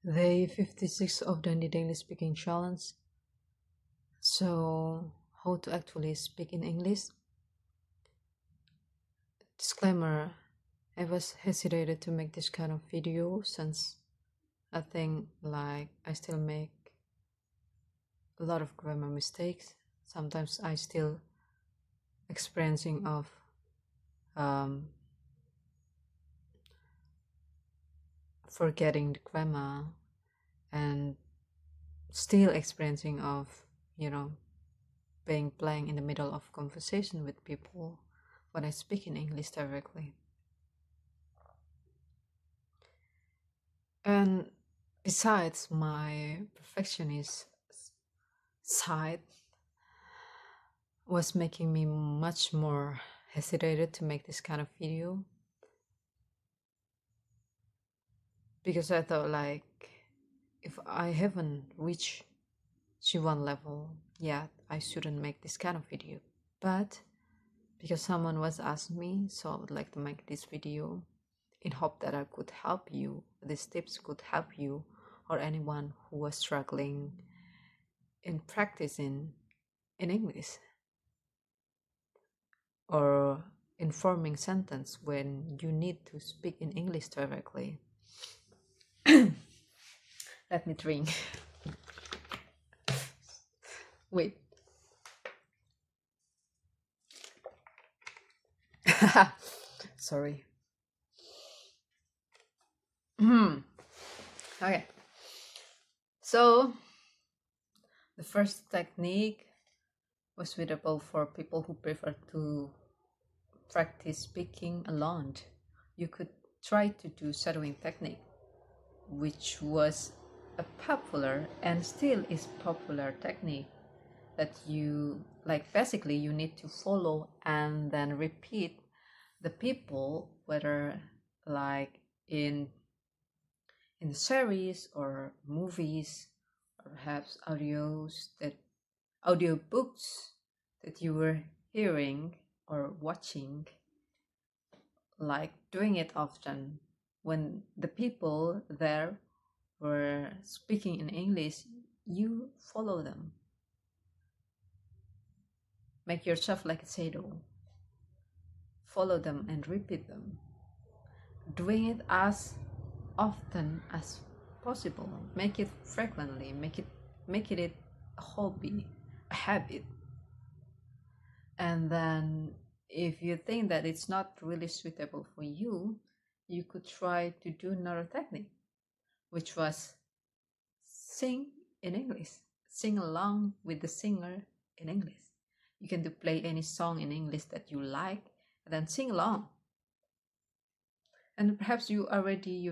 Day 56 of the Daily Speaking Challenge. So, how to actually speak in English? Disclaimer, I was hesitated to make this kind of video since I think I still make a lot of grammar mistakes. Sometimes I still experiencing of um, forgetting the grammar and still experiencing of, you know, being blank in the middle of conversation with people when I speak in English directly. And besides, my perfectionist side was making me much more hesitated to make this kind of video because I thought if I haven't reached C1 level yet, I shouldn't make this kind of video. But because someone was asking me, so I would like to make this video in hope that I could help you. These tips could help you or anyone who was struggling in practicing in English or in forming sentence when you need to speak in English directly. Let me drink. Wait. Sorry. Okay. So the first technique was suitable for people who prefer to practice speaking alone. You could try to do shadowing technique, which was a popular and still is popular technique that you basically you need to follow and then repeat the people, whether like in the series or movies or perhaps audio books that you were hearing or watching, like doing it often. When the people there were speaking in English, you follow them. Make yourself like a shadow. Follow them and repeat them. Doing it as often as possible. Make it frequently. Make it a hobby, a habit. And then if you think that it's not really suitable for you, you could try to do another technique, which was sing in English. Sing along with the singer in English. You can play any song in English that you like and then sing along. And perhaps you already,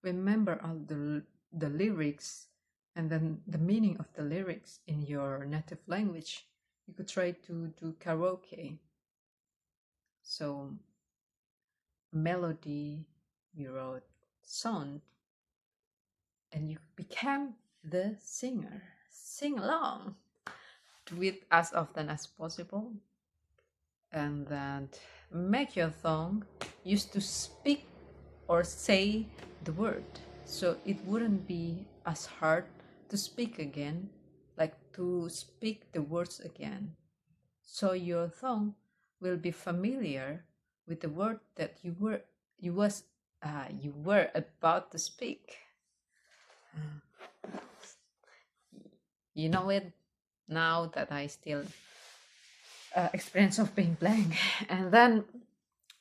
remember all the lyrics and then the meaning of the lyrics in your native language. You could try to do karaoke. So melody, you wrote sound, and you become the singer. Sing along. Do it as often as possible. And then make your song used to speak or say the word. So it wouldn't be as hard to speak again, like to speak the words again. So your song will be familiar with the word that you were about to speak. You know it now that I still experience of being blank. And then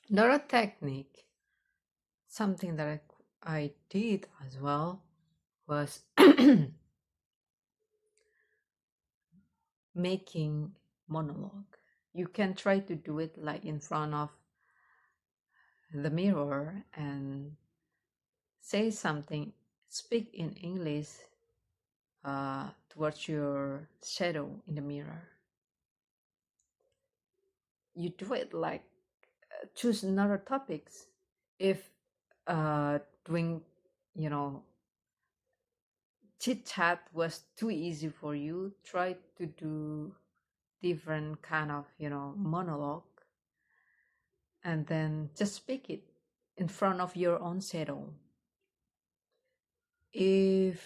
another technique, something that I did as well, was making monologue. You can try to do it like in front of the mirror and say something, speak in English towards your shadow in the mirror. You do it like choose another topics. If doing, chit chat was too easy for you, try to do different kind of, monologue, and then just speak it in front of your own shadow. If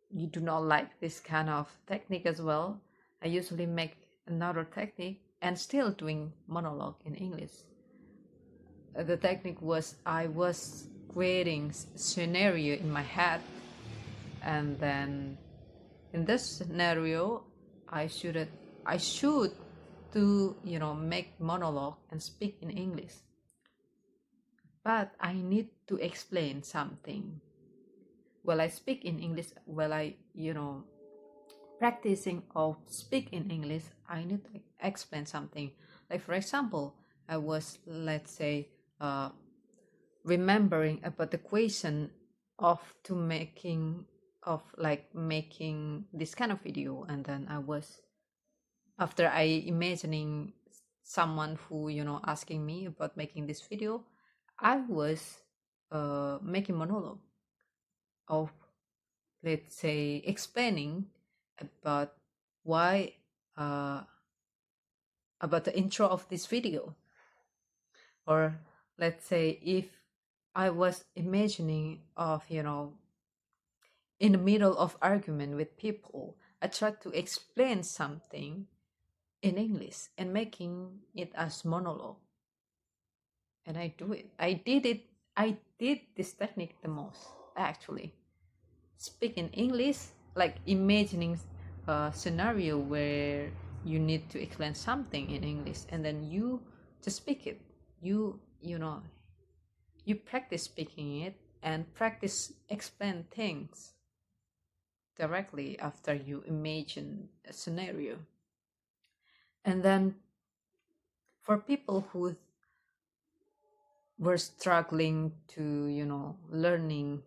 you do not like this kind of technique as well, I usually make another technique and still doing monologue in English. The technique was I was creating scenario in my head, and then in this scenario I should to make monologue and speak in English, but I need to explain something. While I speak in English, while I practicing or speak in English, I need to explain something. Like for example, I was, let's say, remembering about the question of to making of like making this kind of video, and then I was, after I imagining someone who asking me about making this video, I was making monologue of, let's say, explaining about why uh, about the intro of this video. Or let's say if I was imagining of in the middle of argument with people, I tried to explain something in English and making it as monologue. And I do it. I did this technique the most, actually. Speak in English, like imagining a scenario where you need to explain something in English, and then you just speak it. You practice speaking it and practice explain things directly after you imagine a scenario. And then for people who were struggling to learning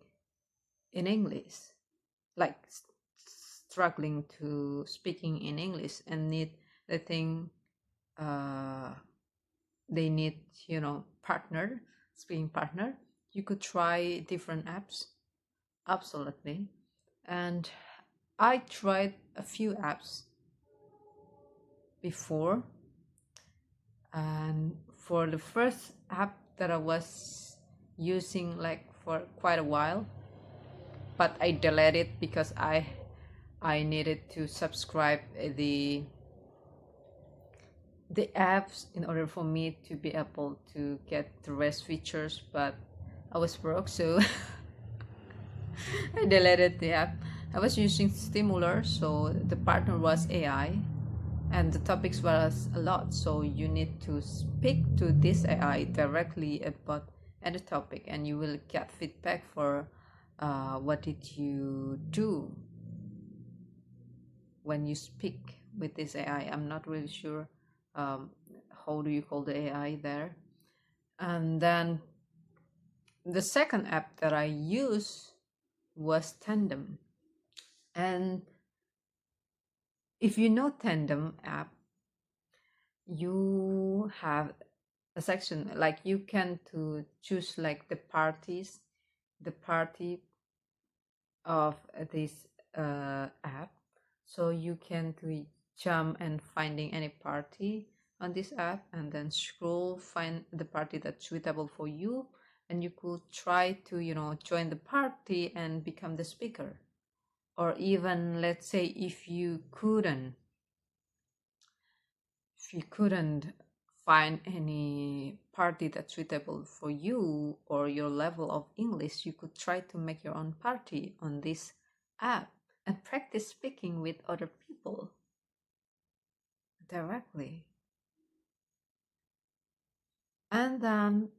in English, like struggling to speaking in English and need the thing, uh, they need partner, speaking partner, you could try different apps. Absolutely. And I tried a few apps before, and for the first app that I was using like for quite a while, but I deleted because I needed to subscribe the apps in order for me to be able to get the rest features, but I was broke, so I deleted the app. I was using Stimulor, so the partner was AI, and the topics was a lot, so you need to speak to this AI directly about any topic, and you will get feedback for what did you do when you speak with this AI. I'm not really sure how do you call the AI there. And then the second app that I use was Tandem. And if you know Tandem app, you have a section like you can to choose like the party of this app, so you can to jump and finding any party on this app, and then scroll, find the party that's suitable for you, and you could try to join the party and become the speaker. Or even, let's say, if you couldn't find any party that's suitable for you or your level of English, you could try to make your own party on this app and practice speaking with other people directly. And then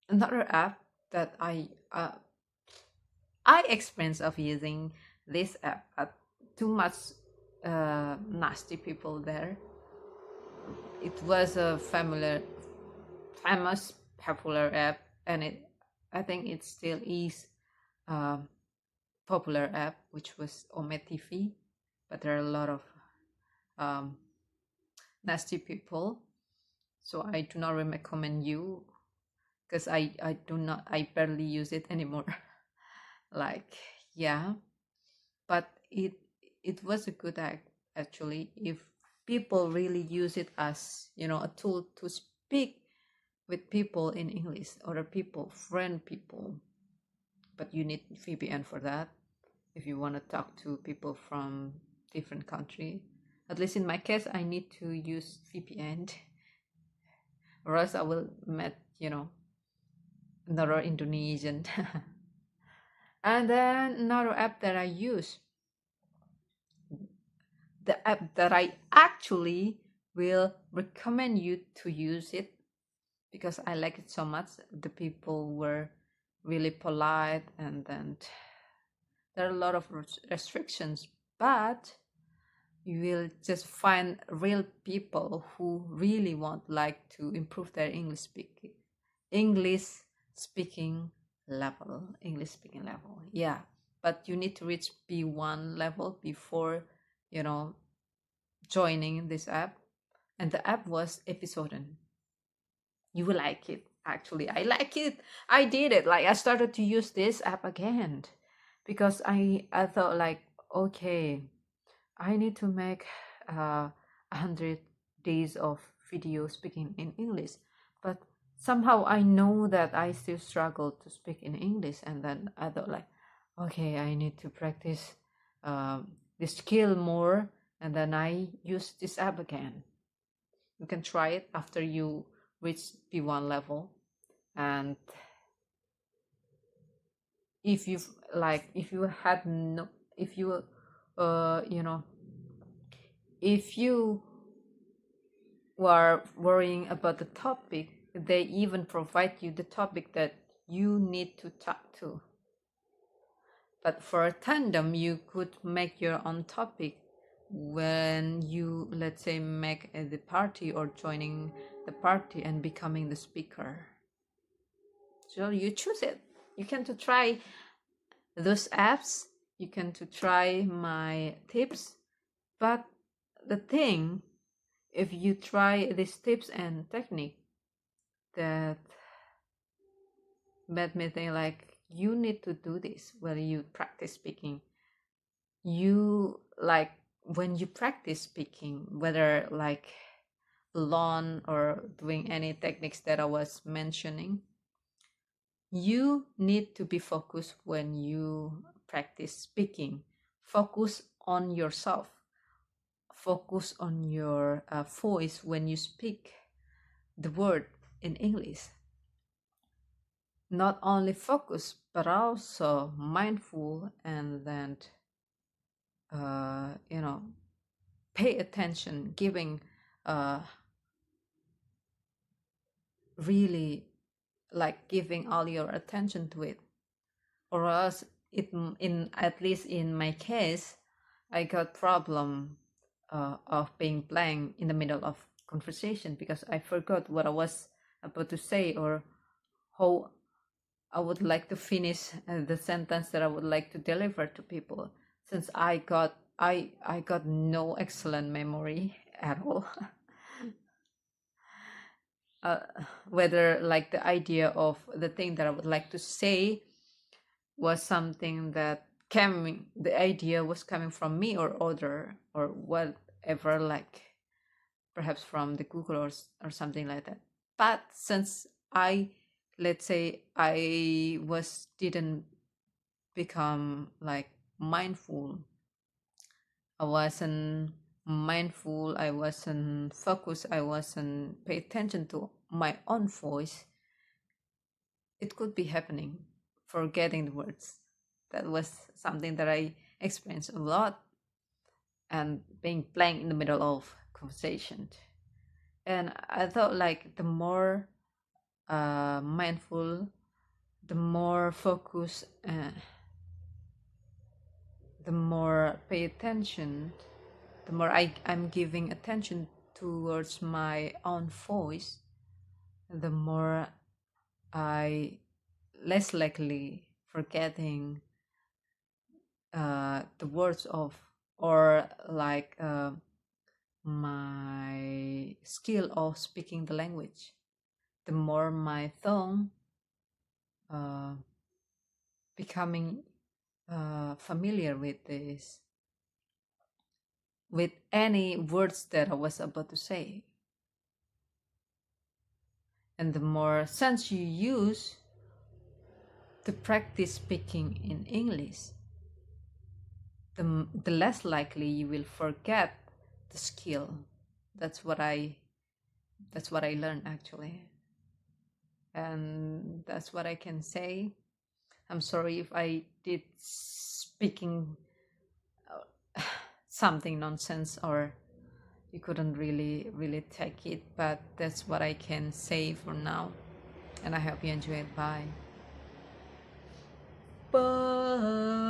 another app that I experienced of using this app, but too much nasty people there. It was a famous, popular app, and I think it still is a popular app, which was Ome TV. But there are a lot of um, nasty people, so I do not recommend you, because I barely use it anymore. Like, yeah, but it was a good act, actually, if people really use it as a tool to speak with people in English, other people, friend people. but you need VPN for that if you want to talk to people from different country. At least in my case, I need to use VPN, or else I will meet, another Indonesian. And then another app that I use, the app that I actually will recommend you to use it because I like it so much. The people were really polite, and then there are a lot of restrictions, but you will just find real people who really want like to improve their English speaking level. Yeah, but you need to reach B1 level before joining this app. And the app was Episoden. You will like it. Actually, I like it. I did it. Like, I started to use this app again because I thought like, okay, I need to make 100 days of video speaking in English, but somehow I know that I still struggle to speak in English. And then I thought like, okay, I need to practice this skill more. And then I use this app again. You can try it after you reach B1 level. And if you if you are worrying about the topic, they even provide you the topic that you need to talk to. But for a tandem, you could make your own topic when you, let's say, make the party or joining the party and becoming the speaker. So you choose it. You can to try those apps. You can to try my tips. But the thing, if you try these tips and technique, that made me think like, you need to do this when you practice speaking. You like when you practice speaking, whether like alone or doing any techniques that I was mentioning, you need to be focused when you practice speaking. Focus on yourself. Focus on your voice when you speak the word in English. Not only focus, but also mindful, and then pay attention, giving really like giving all your attention to it, or else in at least in my case, I got problem of being blank in the middle of conversation because I forgot what I was about to say or how I would like to finish the sentence that I would like to deliver to people, since I got no excellent memory at all. Whether like the idea of the thing that I would like to say was something that the idea was coming from me or other or whatever, like perhaps from the Google or something like that. But since let's say I didn't become like mindful, I wasn't mindful, I wasn't focused, I wasn't pay attention to my own voice, it could be happening, forgetting the words. That was something that I experienced a lot, and being blank in the middle of conversation. And I thought like the more mindful, the more focus, the more pay attention, the more I'm giving attention towards my own voice, the more I less likely forgetting the words of, or like my skill of speaking the language. The more my tongue becoming familiar with this, with any words that I was about to say. And the more sense you use, to practice speaking in English, the less likely you will forget the skill. That's what I learned actually, and that's what I can say. I'm sorry if I did speaking something nonsense or you couldn't really take it, but that's what I can say for now, and I hope you enjoy it. Bye. Bye.